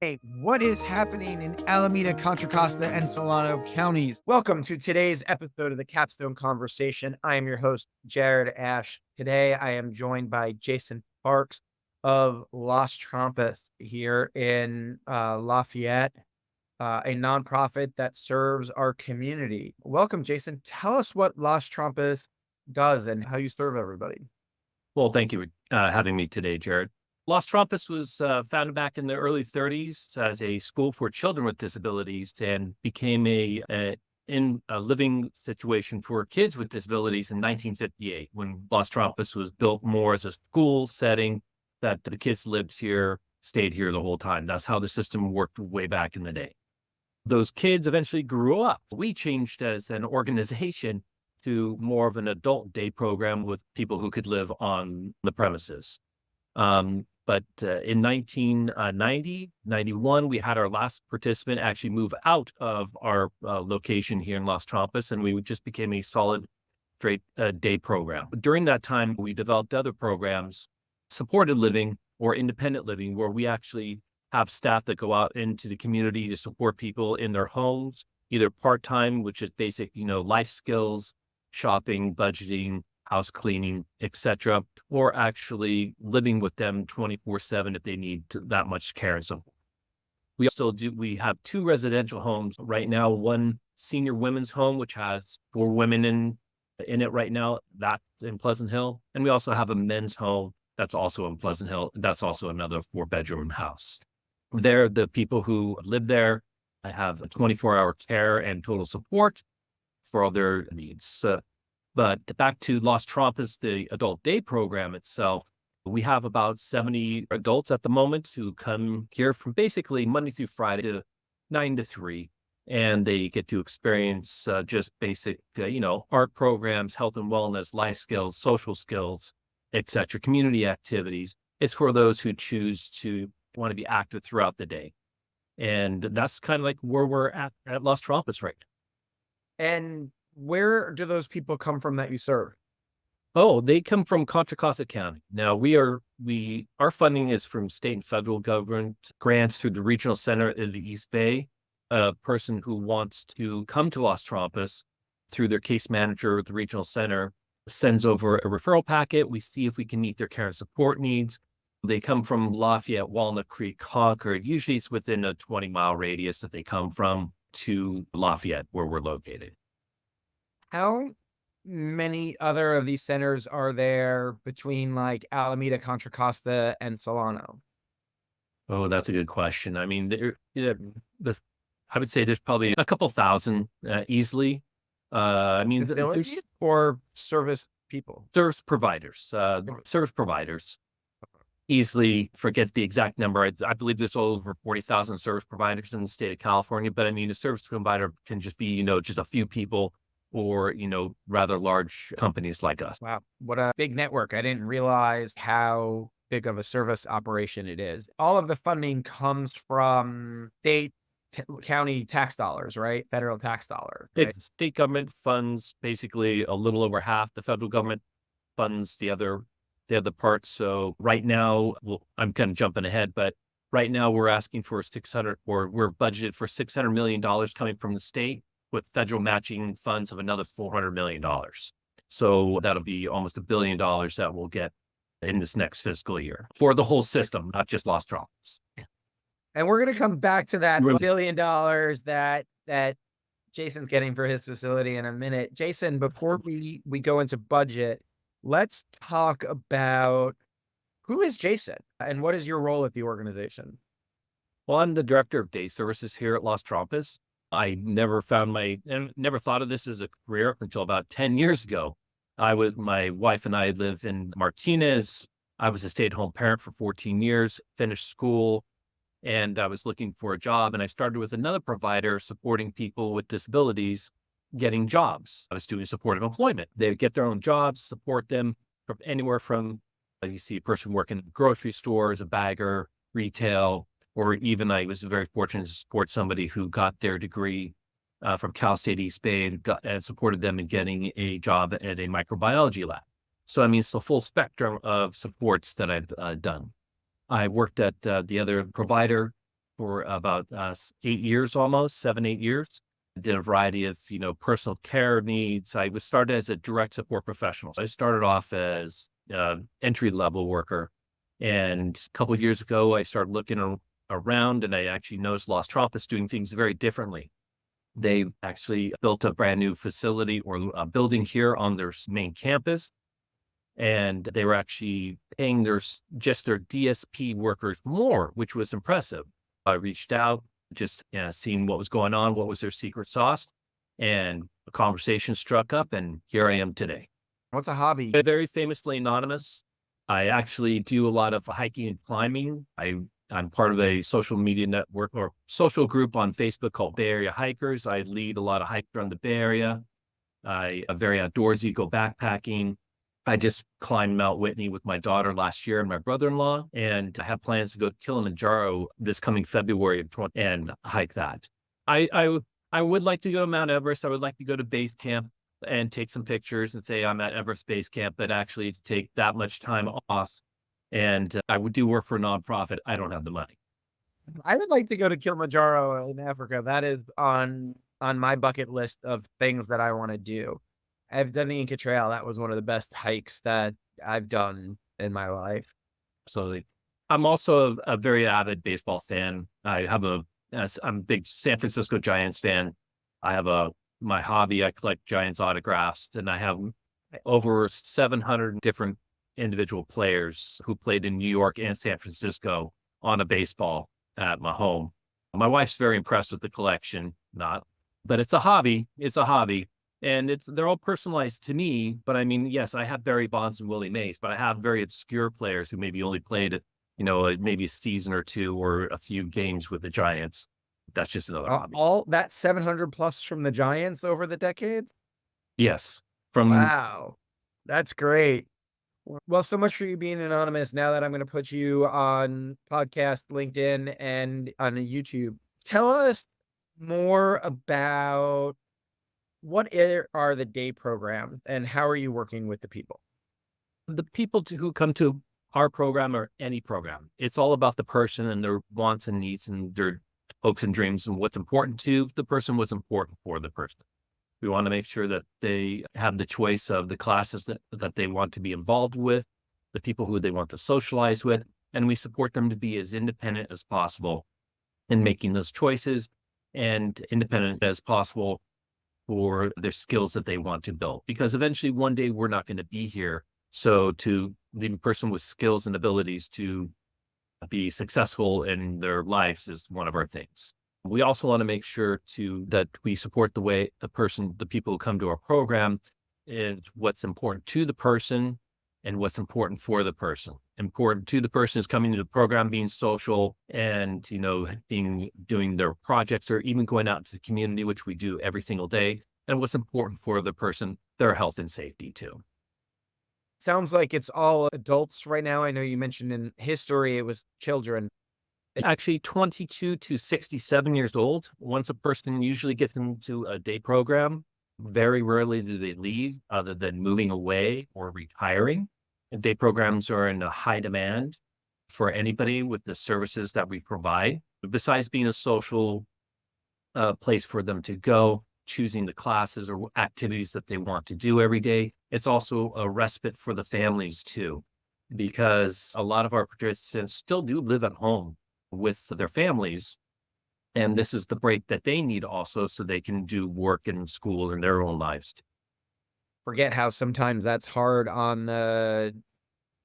Hey, what is happening in Alameda, Contra Costa, and Solano counties? Welcome to today's episode of the Capstone Conversation. I am your host, Jared Asch. Today, I am joined by Jason Parks of Las Trampas here in Lafayette, a nonprofit that serves our community. Welcome, Jason. Tell us what Las Trampas does and how you serve everybody. Well, thank you for having me today, Jared. Las Trampas was founded back in the early 30s as a school for children with disabilities and became a living situation for kids with disabilities in 1958 when Las Trampas was built more as a school setting that the kids lived here, stayed here the whole time. That's how the system worked way back in the day. Those kids eventually grew up. We changed as an organization to more of an adult day program with people who could live on the premises. But in 1990, 91, we had our last participant actually move out of our location here in Las Trampas, and we just became a solid straight day program. During that time, we developed other programs, supported living or independent living, where we actually have staff that go out into the community to support people in their homes, either part-time, which is basic, life skills, shopping, budgeting, house cleaning, etc., or actually living with them 24/7 if they need that much care and support. We have two residential homes right now, one senior women's home, which has 4 women in it right now, that's in Pleasant Hill. And we also have a men's home that's also in Pleasant Hill. That's also another 4-bedroom house. They're the people who live there. I have 24-hour care and total support for all their needs. But back to Las Trampas, the adult day program itself, we have about 70 adults at the moment who come here from basically Monday through Friday to 9 to 3. And they get to experience just basic, art programs, health and wellness, life skills, social skills, etc., community activities. It's for those who choose to want to be active throughout the day. And that's kind of like where we're at Las Trampas right now. And where do those people come from that you serve? Oh, they come from Contra Costa County. Now our funding is from state and federal government grants through the regional center in the East Bay. A person who wants to come to Las Trampas through their case manager at the regional center sends over a referral packet. We see if we can meet their care and support needs. They come from Lafayette, Walnut Creek, Concord. Usually it's within a 20-mile radius that they come from to Lafayette, where we're located. How many other of these centers are there between like Alameda, Contra Costa, and Solano? Oh, that's a good question. I mean, I would say there's probably a couple thousand easily. I mean, Facilities or service people? Service providers, easily forget the exact number. I believe there's over 40,000 service providers in the state of California, but I mean, a service provider can just be, just a few people or, rather large companies like us. Wow, what a big network. I didn't realize how big of a service operation it is. All of the funding comes from state, county tax dollars, right? Federal tax dollar, right? State government funds basically a little over half. The federal government funds the other part. So right now, I'm kind of jumping ahead, but right now we're asking for we're budgeted for $600 million coming from the state, with federal matching funds of another $400 million. So that'll be almost $1 billion that we'll get in this next fiscal year for the whole system, not just Las Trampas. And we're going to come back to that $1 billion that Jason's getting for his facility in a minute. Jason, before we go into budget, let's talk about who is Jason and what is your role at the organization? Well, I'm the director of day services here at Las Trampas. I never thought of this as a career until about 10 years ago. My wife and I lived in Martinez. I was a stay-at-home parent for 14 years, finished school, and I was looking for a job. And I started with another provider supporting people with disabilities getting jobs. I was doing supportive employment. They would get their own jobs, support them from anywhere from, you see a person working in a grocery store as a bagger, retail, or even I was very fortunate to support somebody who got their degree from Cal State East Bay and supported them in getting a job at a microbiology lab. So, I mean, it's a full spectrum of supports that I've done. I worked at the other provider for about 8 years, almost 7, 8 years. I did a variety of, personal care needs. I was started as a direct support professional. So I started off as entry level worker. And a couple of years ago, I started looking around and I actually noticed Las Trampas doing things very differently. They actually built a brand new facility or a building here on their main campus. And they were actually paying just their DSP workers more, which was impressive. I reached out, just seeing what was going on, what was their secret sauce, and a conversation struck up, and here I am today. What's a hobby? Very famously anonymous. I actually do a lot of hiking and climbing. I'm part of a social media network or social group on Facebook called Bay Area Hikers. I lead a lot of hikes around the Bay Area. I'm very outdoorsy, go backpacking. I just climbed Mount Whitney with my daughter last year and my brother-in-law, and I have plans to go to Kilimanjaro this coming February and hike that. I would like to go to Mount Everest. I would like to go to base camp and take some pictures and say I'm at Everest Base Camp, but actually to take that much time off. And I would do work for a nonprofit. I don't have the money. I would like to go to Kilimanjaro in Africa. That is on my bucket list of things that I want to do. I've done the Inca Trail. That was one of the best hikes that I've done in my life. So I'm also a very avid baseball fan. I'm a big San Francisco Giants fan. I have my hobby. I collect Giants autographs, and I have over 700 different individual players who played in New York and San Francisco on a baseball at my home. My wife's very impressed with the collection, but it's a hobby. It's a hobby. And they're all personalized to me. But I mean, yes, I have Barry Bonds and Willie Mays, but I have very obscure players who maybe only played, maybe a season or two or a few games with the Giants. That's just another hobby. All that 700 plus from the Giants over the decades? Yes. Wow. That's great. Well, so much for you being anonymous. Now that I'm going to put you on podcast, LinkedIn, and on YouTube, tell us more about what are the day programs and how are you working with the people? The people who come to our program or any program, it's all about the person and their wants and needs and their hopes and dreams and what's important to the person, what's important for the person. We want to make sure that they have the choice of the classes that they want to be involved with, the people who they want to socialize with, and we support them to be as independent as possible in making those choices and independent as possible for their skills that they want to build. Because eventually one day we're not going to be here. So to leave a person with skills and abilities to be successful in their lives is one of our things. We also want to make sure that we support the people who come to our program and what's important to the person and what's important for the person. Important to the person is coming to the program, being social and, doing their projects or even going out into the community, which we do every single day. And what's important for the person, their health and safety too. Sounds like it's all adults right now. I know you mentioned in history it was children. Actually, 22 to 67 years old. Once a person usually gets into a day program, very rarely do they leave other than moving away or retiring. And day programs are in a high demand for anybody with the services that we provide. Besides being a social place for them to go, choosing the classes or activities that they want to do every day, it's also a respite for the families too, because a lot of our participants still do live at home with their families. And this is the break that they need also so they can do work and school in their own lives. Forget how sometimes that's hard on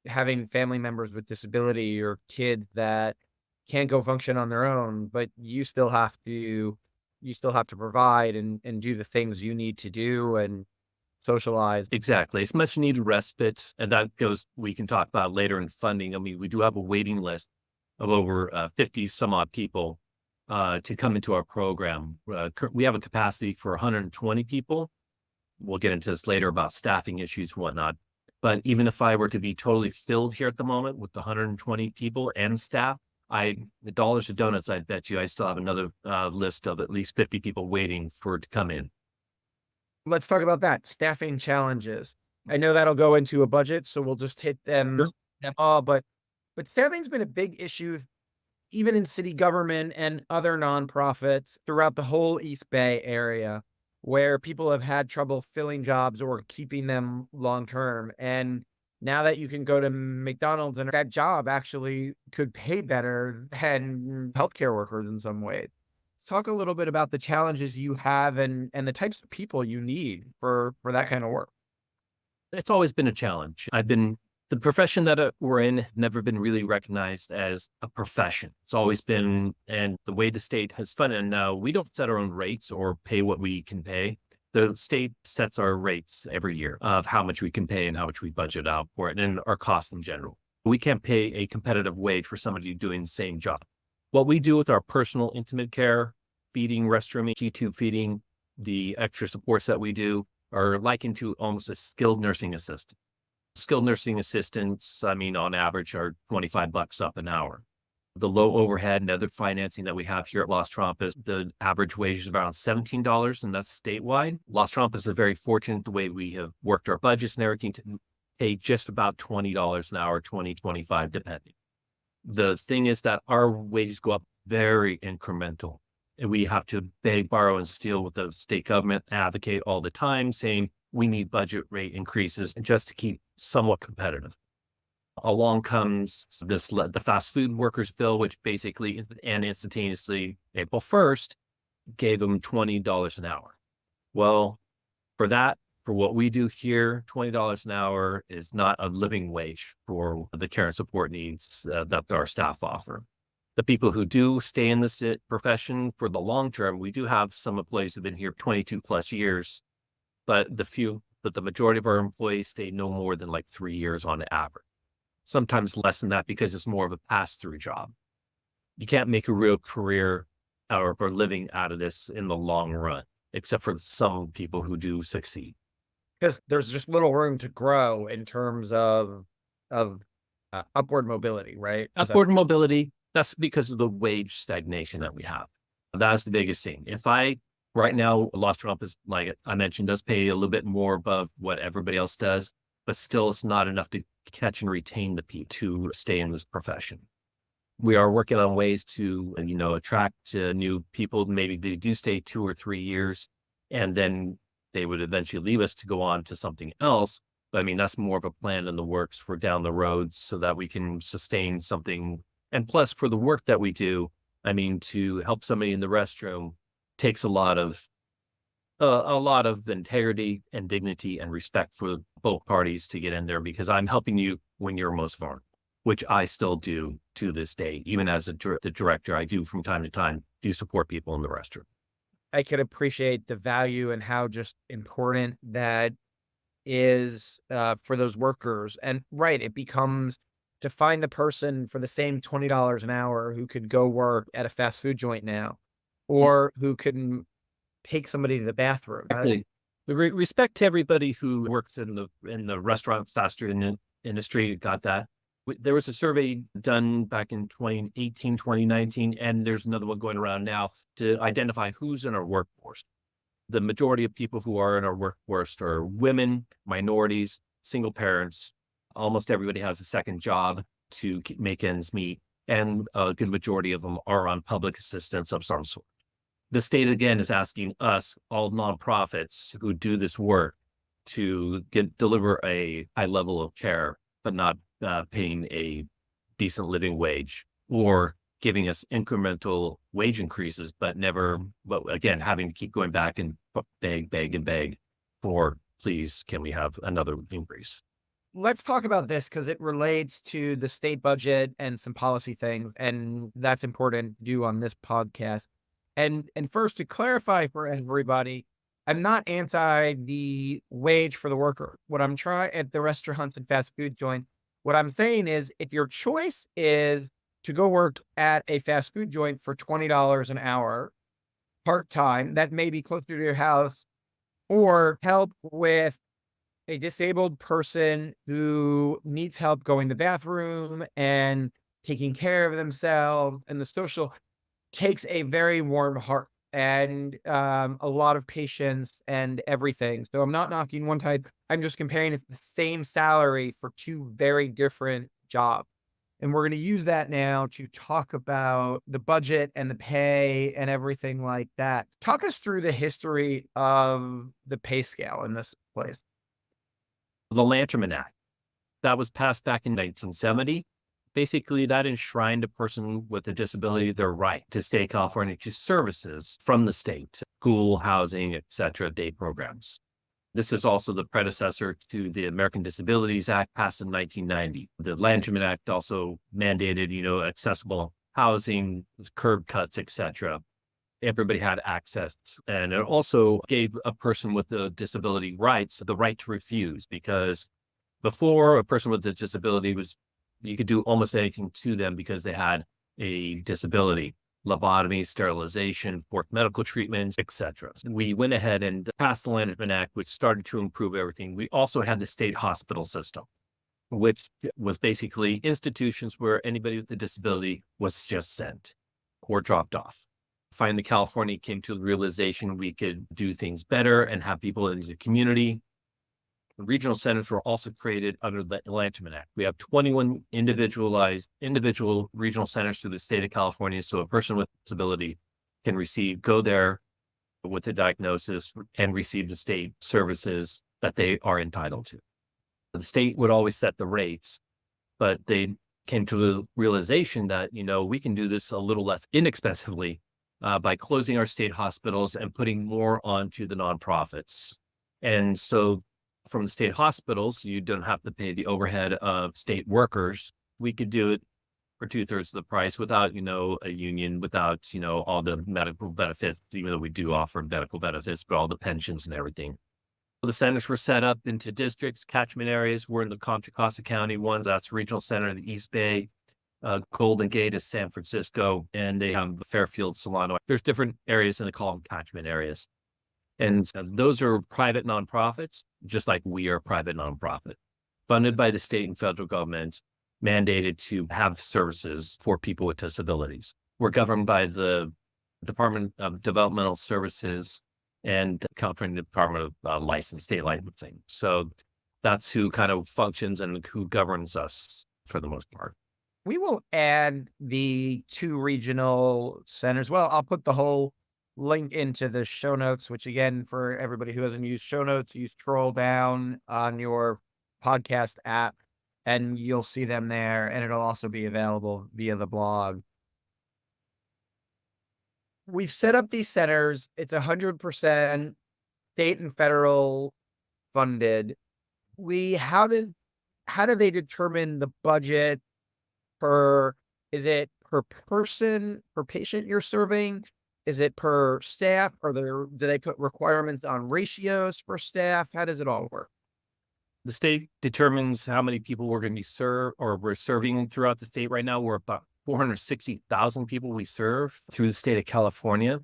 having family members with disability or kids that can't go function on their own, but you still have to provide and do the things you need to do and socialize. Exactly. It's much needed respite. And we can talk about later in funding. I mean, we do have a waiting list of over 50 some odd people to come into our program. We have a capacity for 120 people. We'll get into this later about staffing issues and whatnot. But even if I were to be totally filled here at the moment with the 120 people and staff, the dollars to donuts, I bet you I still have another list of at least 50 people waiting to come in. Let's talk about that. Staffing challenges. I know that'll go into a budget, so we'll just hit them all, but staffing's been a big issue even in city government and other nonprofits throughout the whole East Bay area, where people have had trouble filling jobs or keeping them long term. And now that you can go to McDonald's and that job actually could pay better than healthcare workers in some ways. Talk a little bit about the challenges you have and the types of people you need for that kind of work. It's always been a challenge. The profession that we're in, never been really recognized as a profession. It's always been, and the way the state has funded, now we don't set our own rates or pay what we can pay. The state sets our rates every year of how much we can pay and how much we budget out for it and our costs in general. We can't pay a competitive wage for somebody doing the same job. What we do with our personal intimate care, feeding, restrooming, G-tube feeding, the extra supports that we do are likened to almost a skilled nursing assistant. Skilled nursing assistants, I mean, on average are $25 up an hour. The low overhead and other financing that we have here at Las Trampas, the average wage is around $17, and that's statewide. Las Trampas is very fortunate the way we have worked our budgets and everything to pay just about $20 an hour, 20, 25, depending. The thing is that our wages go up very incremental. And we have to beg, borrow, and steal with the state government, advocate all the time, saying we need budget rate increases just to keep somewhat competitive. Along comes the fast food workers bill, which basically and instantaneously April 1st gave them $20 an hour. Well, for what we do here, $20 an hour is not a living wage for the care and support needs that our staff offer. The people who do stay in this profession for the long term, we do have some employees who've been here 22 plus years, but the majority of our employees stay no more than like 3 years on average. Sometimes less than that because it's more of a pass-through job. You can't make a real career or living out of this in the long run, except for some people who do succeed. Because there's just little room to grow in terms of upward mobility, right? Upward mobility, that's because of the wage stagnation that we have. That's the biggest thing. Right now, Las Trampas, like I mentioned, does pay a little bit more above what everybody else does, but still it's not enough to catch and retain the people to stay in this profession. We are working on ways to, attract new people. Maybe they do stay 2 or 3 years, and then they would eventually leave us to go on to something else. But I mean, that's more of a plan in the works for down the road so that we can sustain something. And plus, for the work that we do, I mean, to help somebody in the restroom takes a lot of integrity and dignity and respect for both parties to get in there, because I'm helping you when you're most vulnerable, which I still do to this day. Even as the director, I do from time to time do support people in the restroom. I could appreciate the value and how just important that is for those workers. And right, it becomes to find the person for the same $20 an hour who could go work at a fast food joint now, or who can take somebody to the bathroom. Exactly. Respect to everybody who works in the restaurant fast food industry. Got that. There was a survey done back in 2018, 2019, and there's another one going around now to identify who's in our workforce. The majority of people who are in our workforce are women, minorities, single parents. Almost everybody has a second job to make ends meet, and a good majority of them are on public assistance of some sort. The state, again, is asking us, all nonprofits who do this work, to deliver a high level of care, but not paying a decent living wage, or giving us incremental wage increases, but again, having to keep going back and beg for, please, can we have another increase? Let's talk about this because it relates to the state budget and some policy things, and that's important to do on this podcast. And first, to clarify for everybody, I'm not anti the wage for the worker. What I'm trying at the restaurants and fast food joint, what I'm saying is, if your choice is to go work at a fast food joint for $20 an hour, part-time, that may be closer to your house, or help with a disabled person who needs help going to the bathroom and taking care of themselves, and the social takes a very warm heart and a lot of patience and everything. So I'm not knocking one type. I'm just comparing it to the same salary for two very different jobs. And we're going to use that now to talk about the budget and the pay and everything like that. Talk us through the history of the pay scale in this place. The Lanterman Act that was passed back in 1970. Basically, that enshrined a person with a disability their right to state of California to services from the state, school, housing, etc., day programs. This is also the predecessor to the American Disabilities Act passed in 1990. The Lanterman Act also mandated, accessible housing, curb cuts, etc. Everybody had access. And it also gave a person with a disability rights the right to refuse, because before, a person with a disability you could do almost anything to them because they had a disability. Lobotomy, sterilization, forced medical treatments, etc. We went ahead and passed the Lanterman Act, which started to improve everything. We also had the state hospital system, which was basically institutions where anybody with a disability was just sent or dropped off. Finally, California came to the realization we could do things better and have people in the community. Regional centers were also created under the Lanterman Act. We have 21 individual regional centers through the state of California. So a person with disability can go there with a diagnosis and receive the state services that they are entitled to. The state would always set the rates, but they came to the realization that, we can do this a little less inexpensively by closing our state hospitals and putting more onto the nonprofits. And so from the state hospitals, you don't have to pay the overhead of state workers. We could do it for 2/3 of the price without, a union, without, all the medical benefits, even though we do offer medical benefits, but all the pensions and everything. The centers were set up into districts, catchment areas. We're in the Contra Costa County ones. That's Regional Center of the East Bay. Golden Gate is San Francisco, and they have Fairfield, Solano. There's different areas, and they call them catchment areas. And those are private nonprofits, just like we are a private nonprofit, funded by the state and federal government, mandated to have services for people with disabilities. We're governed by the Department of Developmental Services and California Department of State Licensing. So that's who kind of functions and who governs us for the most part. We will add the 2 regional centers. Well, I'll put the whole link into the show notes, which again, for everybody who hasn't used show notes, you scroll down on your podcast app and you'll see them there. And it'll also be available via the blog. We've set up these centers. It's 100% state and federal funded. How do they determine the budget is it per person, per patient you're serving? Is it per staff? Do they put requirements on ratios for staff? How does it all work? The state determines how many people we're going to we're serving throughout the state. Right now, we're about 460,000 people we serve through the state of California.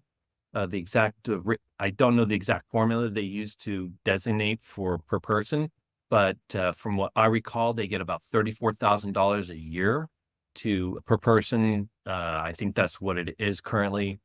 I don't know the exact formula they use to designate per person, but from what I recall, they get about $34,000 a year per person. I think that's what it is currently,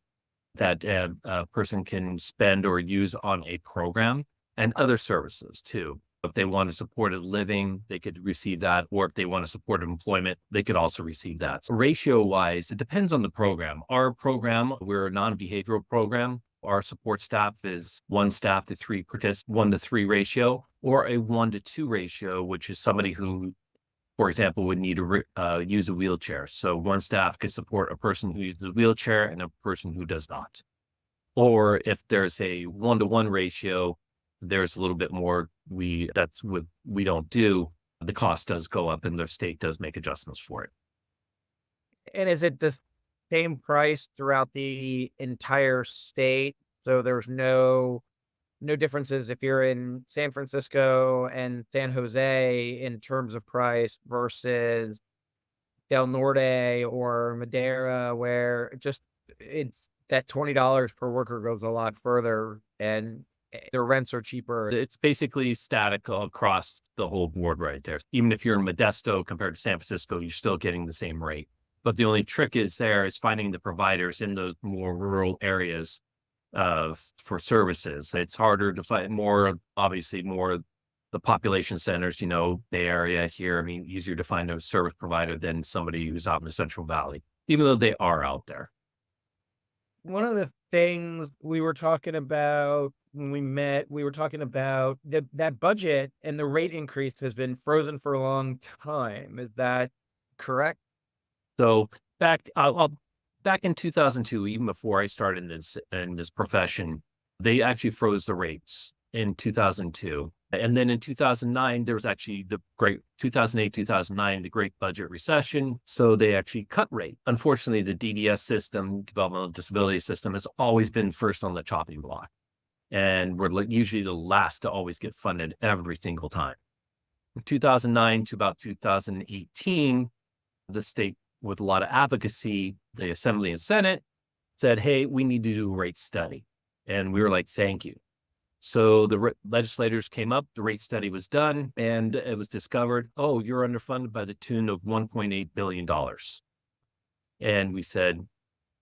that a person can spend or use on a program, and other services too. If they want to support a living, they could receive that. Or if they want to support employment, they could also receive that. So ratio wise, it depends on the program. Our program, we're a non-behavioral program. Our support staff is 1 staff to 3 participants, 1-to-3 ratio, or a 1-to-2 ratio, which is somebody who, for example, would need to use a wheelchair. So 1 staff could support a person who uses a wheelchair and a person who does not. Or if there's a 1-to-1 ratio, there's a little bit more. That's what we don't do. The cost does go up, and the state does make adjustments for it. And is it the same price throughout the entire state? So there's no differences if you're in San Francisco and San Jose in terms of price versus Del Norte or Madera, where it's that $20 per worker goes a lot further and their rents are cheaper. It's basically static across the whole board right there. Even if you're in Modesto compared to San Francisco, you're still getting the same rate. But the only trick is finding the providers in those more rural areas for services. It's harder to find, obviously more the population centers, Bay Area here. I mean, easier to find a service provider than somebody who's out in the Central Valley, even though they are out there. One of the things we were talking about when we met, we were talking about that budget and the rate increase has been frozen for a long time. Is that correct? So back in 2002, even before I started in this profession, they actually froze the rates in 2002. And then in 2009, there was actually the great 2008, 2009, the great budget recession. So they actually cut rate. Unfortunately, the DDS system, developmental disability system, has always been first on the chopping block. And we're usually the last to always get funded every single time. From 2009 to about 2018, the state, with a lot of advocacy, the Assembly and Senate said, hey, we need to do a rate study. And we were like, thank you. So the legislators came up, the rate study was done, and it was discovered, oh, you're underfunded by the tune of $1.8 billion. And we said,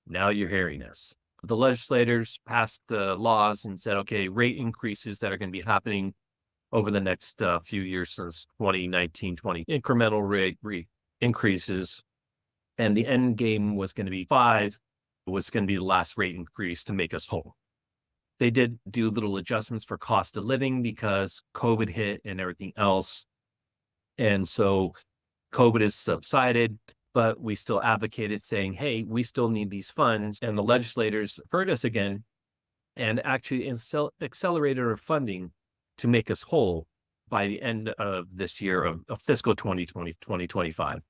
now you're hearing us. The legislators passed the laws and said, okay, rate increases that are going to be happening over the next few years since 2019, 20 incremental rate increases. And the end game was going to be 5, was going to be the last rate increase to make us whole. They did do little adjustments for cost of living because COVID hit and everything else. And so COVID has subsided, but we still advocated saying, hey, we still need these funds. And the legislators heard us again and actually accelerated our funding to make us whole by the end of this year of fiscal 2020, 2025.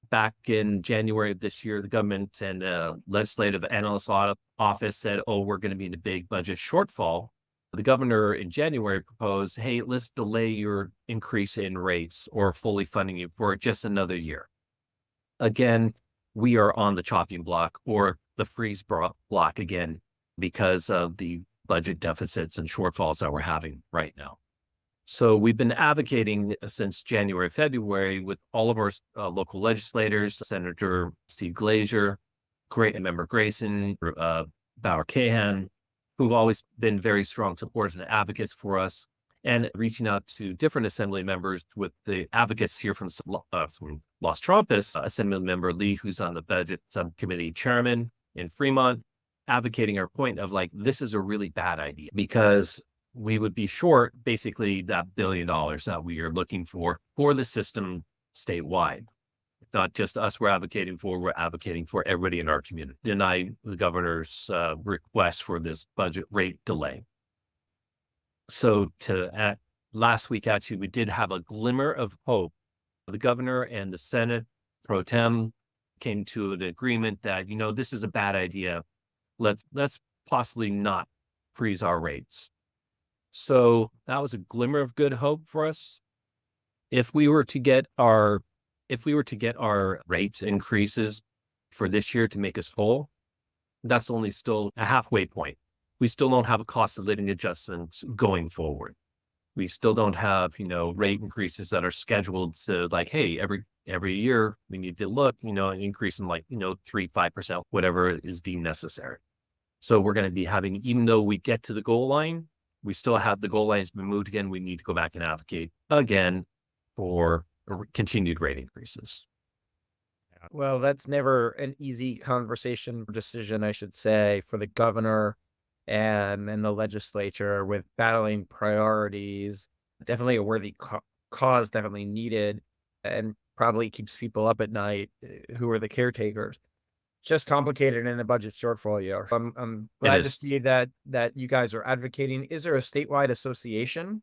Back in January of this year, the government and legislative analyst office said, oh, we're going to be in a big budget shortfall. The governor in January proposed, hey, let's delay your increase in rates or fully funding you for just another year. Again, we are on the chopping block or the freeze block again because of the budget deficits and shortfalls that we're having right now. So we've been advocating since January, February with all of our local legislators, Senator Steve Glazier, Member Grayson, Bauer Cahan, who've always been very strong supporters and advocates for us, and reaching out to different assembly members with the advocates here from Las Trampas, Assembly Member Lee, who's on the budget subcommittee chairman in Fremont, advocating our point of like, this is a really bad idea because we would be short basically that $1 billion that we are looking for the system statewide. Not just us we're advocating for everybody in our community. Deny the governor's request for this budget rate delay. So last week, actually, we did have a glimmer of hope. The governor and the Senate pro tem came to an agreement that, this is a bad idea. Let's possibly not freeze our rates. So that was a glimmer of good hope for us. If we were to get our rates increases for this year to make us whole, that's only still a halfway point. We still don't have a cost of living adjustments going forward. We still don't have, rate increases that are scheduled to like, hey, every year we need to look, an increase in 3-5%, whatever is deemed necessary. So we're going to be having, even though we get to the goal line, we still have the goal line has been moved again. We need to go back and advocate again for continued rate increases. Well, that's never an easy conversation or decision, I should say, for the governor and the legislature with battling priorities. Definitely a worthy cause, definitely needed, and probably keeps people up at night who are the caretakers. Just complicated in a budget shortfall year. I'm glad to see that you guys are advocating. Is there a statewide association?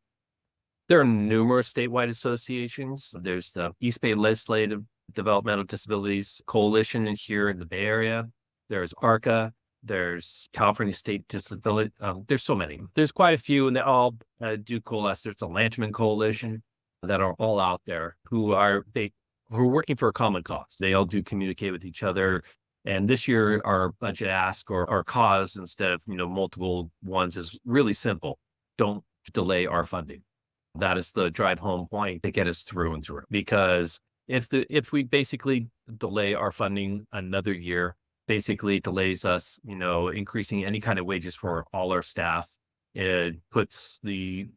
There are numerous statewide associations. There's the East Bay Legislative Developmental Disabilities Coalition here in the Bay Area. There's ARCA. There's California State Disability. There's so many. There's quite a few, and they all do coalesce. There's a Lanchman Coalition that are all out there who are working for a common cause. They all do communicate with each other. And this year, our budget ask or our cause, instead of multiple ones, is really simple. Don't delay our funding. That is the drive home point to get us through and through. Because if we basically delay our funding another year, basically delays us, increasing any kind of wages for all our staff. It puts the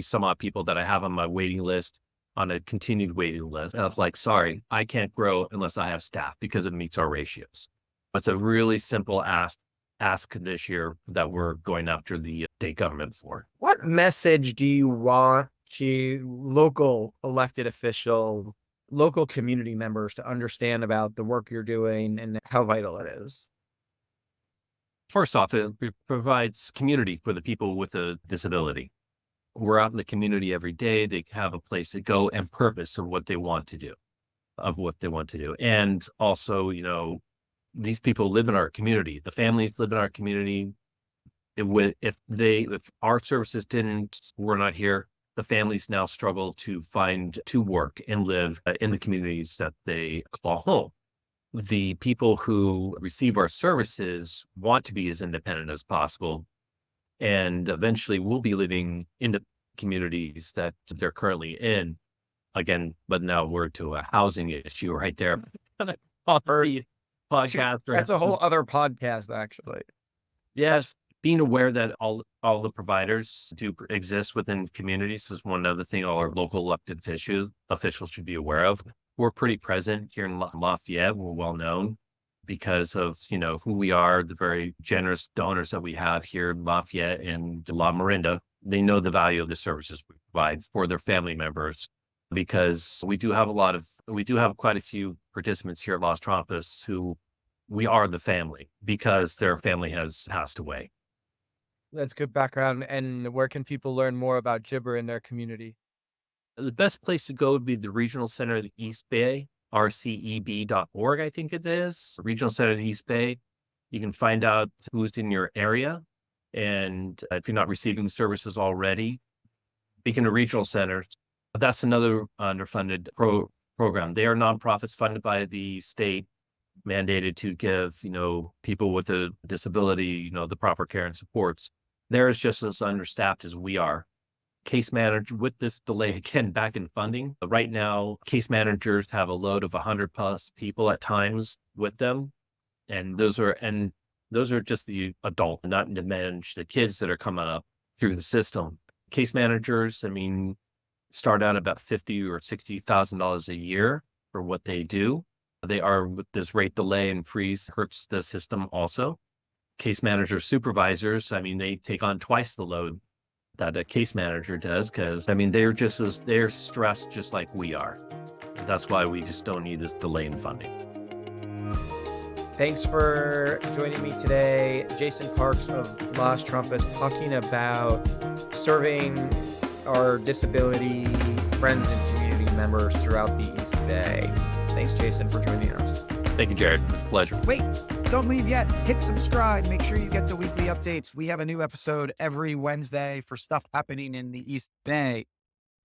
some odd people that I have on my waiting list, on a continued waiting list of like, sorry, I can't grow unless I have staff because it meets our ratios. It's a really simple ask this year that we're going after the state government for. What message do you want to local elected official, local community members to understand about the work you're doing and how vital it is? First off, it provides community for the people with a disability. We're out in the community every day. They have a place to go and purpose of what they want to do, And also, these people live in our community. The families live in our community. If our services were not here, the families now struggle to work and live in the communities that they call home. The people who receive our services want to be as independent as possible, and eventually will be living in the communities that they're currently in. Again, but now we're to a housing issue right there. Off the podcast. That's a whole other podcast, actually. Yes, being aware that all the providers do exist within communities is one other thing all our local elected officials should be aware of. We're pretty present here in Lafayette. We're well known because of, who we are, the very generous donors that we have here in Lafayette and La Miranda. They know the value of the services we provide for their family members, because we do have quite a few participants here at Las Trampas who we are the family because their family has passed away. That's good background. And where can people learn more about Gibber in their community? The best place to go would be the Regional Center of the East Bay, rceb.org, I think it is. Regional Center of the East Bay. You can find out who's in your area. And if you're not receiving services already, speaking of regional centers, that's another underfunded program. They are nonprofits funded by the state, mandated to give, people with a disability, the proper care and supports. They're just as understaffed as we are. Case manager with this delay again back in funding. Right now, case managers have a load of 100 plus people at times with them. And those are just the adult, not to manage the kids that are coming up through the system. Case managers, start out about $50,000 or $60,000 a year for what they do. They are, with this rate delay and freeze, hurts the system also. Case manager supervisors, they take on twice the load that a case manager does, because they're stressed just like we are. That's why we just don't need this delay in funding. Thanks for joining me today, Jason Parks of Las Trampas, talking about serving our disability friends and community members throughout the East Bay. Thanks, Jason, for joining us. Thank you, Jared. It was a pleasure. Wait, don't leave yet. Hit subscribe. Make sure you get the weekly updates. We have a new episode every Wednesday for stuff happening in the East Bay.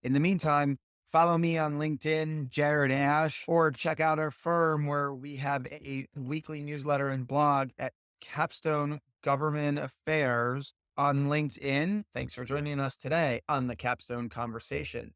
In the meantime, follow me on LinkedIn, Jared Asch, or check out our firm where we have a weekly newsletter and blog at Capstone Government Affairs on LinkedIn. Thanks for joining us today on the Capstone Conversation.